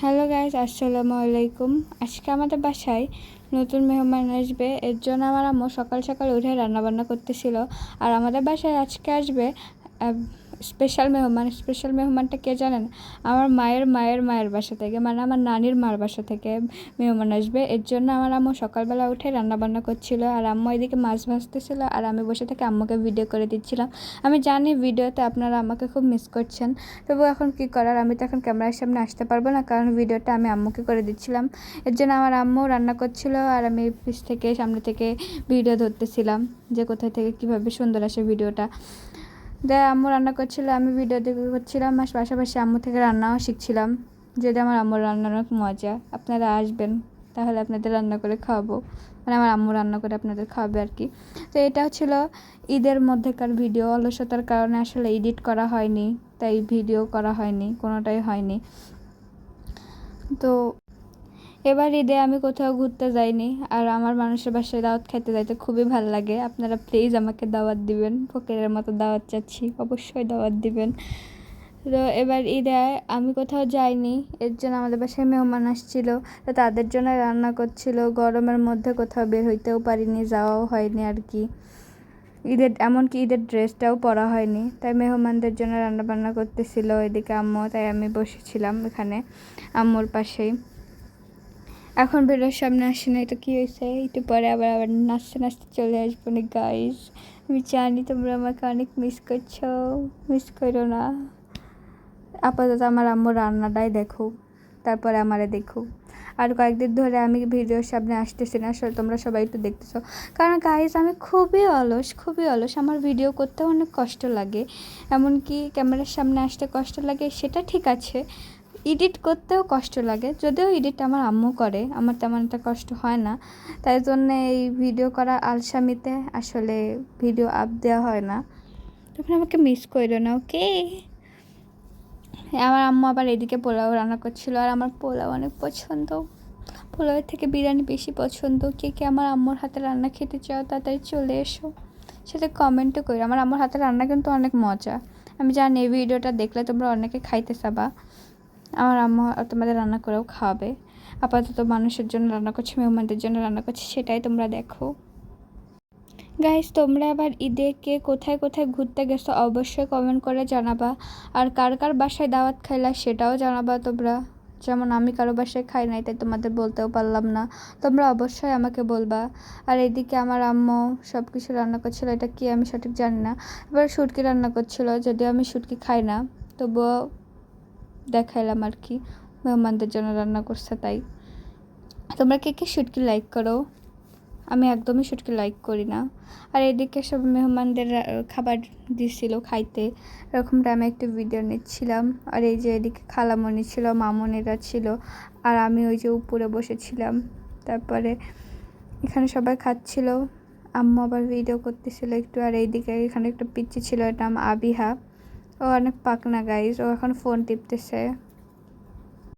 Hello guys, আসসালামু আলাইকুম। আজকে আমাদের বাসায় নতুন মেহমান আসবে, এর জন্য আমার আম্মু সকাল সকাল উঠে রান্নাবান্না করতেছিল। আর আমাদের বাসায় আজকে আসবে স্পেশাল মেহমানটা কে জানেন? আমার মায়ের মায়ের মায়ের বাসা থেকে, মানে আমার নানির মার বাসা থেকে মেহমান আসবে। এর জন্য আমার আম্মু সকালবেলা উঠে রান্নাবান্না করছিল, আর আম্মু এদিকে মাছ ভাজতেছিল, আর আমি বসে থেকে আম্মুকে ভিডিও করে দিচ্ছিলাম। আমি জানি ভিডিওতে আপনারা আমাকে খুব মিস করছেন, তবু এখন কি করার, আমি তো এখন ক্যামেরার সামনে আসতে পারবো না, কারণ ভিডিওটা আমি আম্মুকে করে দিচ্ছিলাম। এর জন্য আমার আম্মু রান্না করছিল, আর আমি পিছ থেকে সামনে থেকে ভিডিও ধরতেছিলাম যে কোথায় থেকে কিভাবে সুন্দর আসে ভিডিওটা। আম্মু রান্না করছিল, আমি ভিডিও দেখে করছিলাম, আর পাশাপাশি আম্মু থেকে রান্নাও শিখছিলাম। যদি আমার আম্মুর রান্নার অনেক মজা, আপনারা আসবেন তাহলে আপনাদের রান্না করে খাওয়াবো, মানে আমার আম্মু রান্না করে আপনাদের খাওয়াবে আর কি। তো এটা ছিল ঈদের মধ্যেকার ভিডিও। অলসতার কারণে আসলে এডিট করা হয়নি, তাই ভিডিও করা হয়নি, কোনোটাই হয়নি। তো এবার ঈদে আমি কোথাও ঘুরতে যাইনি, আর আমার মানুষের বাসায় দাওয়াত খেতে যাইতে খুবই ভালো লাগে। আপনারা প্লিজ আমাকে দাওয়াত দিবেন, ফকিরের মতো দাওয়াত চাচ্ছি, অবশ্যই দাওয়াত দিবেন। তো এবার ঈদে আমি কোথাও যাইনি, এর জন্য আমাদের বাসায় মেহমান আসছিল, তো তাদের জন্য রান্না করছিল। গরমের মধ্যে কোথাও বের হইতেও পারিনি, যাওয়াও হয়নি আর কি। এমনকি ঈদের ড্রেসটাও পরা হয়নি, তাই মেহমানদের জন্য রান্নাবান্না করতেছিল এদিকে আম্মু, তাই আমি বসেছিলাম এখানে আম্মুর পাশেই। এখন বেরোর সামনে আসে নাই তো কী হয়েছে, একটু পরে আবার নাচতে নাচতে চলে আসবো না গাইস। আমি জানি তোমরা আমাকে অনেক মিস করছো, মিস করো না। আপাতত আমার আম্মুর রান্নাটাই দেখো, তারপরে আমারে দেখো। আর কয়েকদিন ধরে আমি ভিডিওর সামনে আসতেছি না, তোমরা সবাই একটু দেখতেছো, কারণ গাইজ আমি খুবই অলস। আমার ভিডিও করতেও অনেক কষ্ট লাগে, এমনকি ক্যামেরার সামনে আসতে কষ্ট লাগে, সেটা ঠিক আছে, এডিট করতেও কষ্ট লাগে। যদিও এডিট আমার আম্মু করে, আমার তেমন একটা কষ্ট হয় না, তাই জন্যে এই ভিডিও করার আলসামিতে আসলে ভিডিও আপ দেওয়া হয় না। তখন আমাকে মিস করো না, ওকে? আমার আম্মু আবার এদিকে পোলাও রান্না করছিল, আর আমার পোলাও অনেক পছন্দ, পোলাওয়ের থেকে বিরিয়ানি বেশি পছন্দ। কে কে আমার আম্মুর হাতে রান্না খেতে চাও তাড়াতাড়ি চলে এসো, সেটা কমেন্টও করো। আমার আম্মুর হাতে রান্না কিন্তু অনেক মজা, আমি জানি এই ভিডিওটা দেখলে তোমরা অনেকে খাইতে চাবা। আমার আম্মু তোমাদের রান্না করেও খাওয়াবে। আপাতত মানুষের জন্য রান্না করছি, মেহমানদের জন্য রান্না করছি, সেটাই তোমরা দেখো। গাইস, তোমরা আবার ঈদে কে কোথায় কোথায় ঘুরতে গেছো অবশ্যই কমেন্ট করে জানাবা, আর কার কার বাসায় দাওয়াত খাইলা সেটাও জানাবা তোমরা। যেমন আমি কারো বাসায় খাই নাই, তাই তোমাদের বলতেও পারলাম না, তোমরা অবশ্যই আমাকে বলবা। আর এদিকে আমার আম্মু সব কিছু রান্না করছিল, এটা কি আমি সঠিক জানি না। এবার শুটকি রান্না করছিল, যদিও আমি শুটকি খাই না, তবুও দেখাইলাম আর কি, মেহমানদের জন্য রান্না করছে তাই। তোমরা কে কে শুটকি লাইক করো? আমি একদমই শুটকি লাইক করি না। আর এদিকে সব মেহমানদের খাবার দিছিল খাইতে, এরকমটা আমি একটা ভিডিও নিচ্ছিলাম। আর এই যে এদিকে খালামণি ছিল, মামনিরা ছিল, আর আমি ওই যে উপরে বসেছিলাম। তারপরে এখানে সবাই খাচ্ছিল, আম্মু আবার ভিডিও করতেছিল একটু। আর এইদিকে এখানে একটা পিচ্চি ছিল, এর নাম আবিহা, ও অনেক পাকনা গাইজ, ও এখন ফোন টিপতেছে।